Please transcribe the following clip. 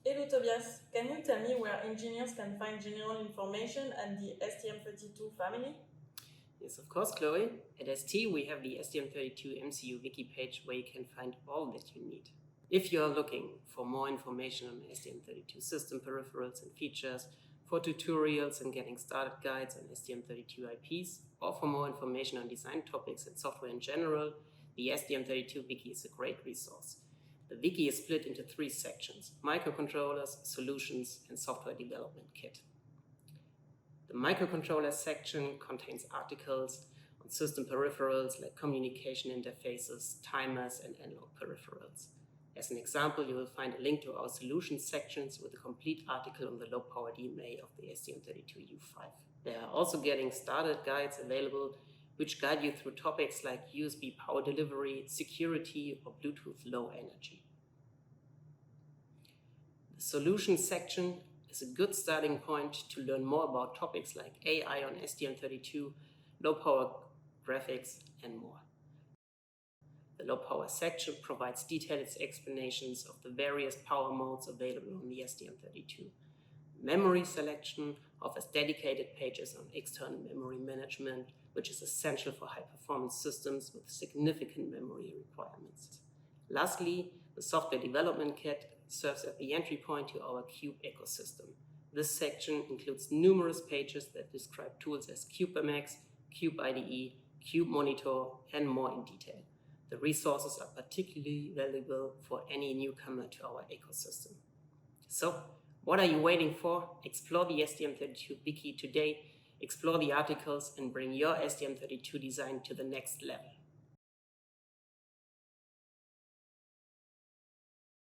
Hello Tobias, can you tell me where engineers can find general information and the STM32 family? Yes, of course, Chloe. At ST, we have the STM32 MCU wiki page where you can find all that you need. If you are looking for more information on STM32 system peripherals and features, for tutorials and getting started guides on STM32 IPs, or for more information on design topics and software in general, the STM32 Wiki is a great resource. The wiki is split into 3 sections: microcontrollers, solutions, and software development kit. The microcontroller section contains articles on system peripherals like communication interfaces, timers, and analog peripherals. As an example, you will find a link to our solutions sections with a complete article on the low-power DMA of the STM32U5. There are also getting started guides available which guide you through topics like USB power delivery, security, or Bluetooth low energy. The solutions section is a good starting point to learn more about topics like AI on STM32, low-power graphics, and more. The low-power section provides detailed explanations of the various power modes available on the STM32. Memory selection offers dedicated pages on external memory management, which is essential for high-performance systems with significant memory requirements. Lastly, the software development kit serves as the entry point to our Cube ecosystem. This section includes numerous pages that describe tools as CubeMX, Cube IDE, Cube Monitor, and more in detail. The resources are particularly valuable for any newcomer to our ecosystem. So, what are you waiting for? Explore the STM32 Wiki today, explore the articles, and bring your STM32 design to the next level.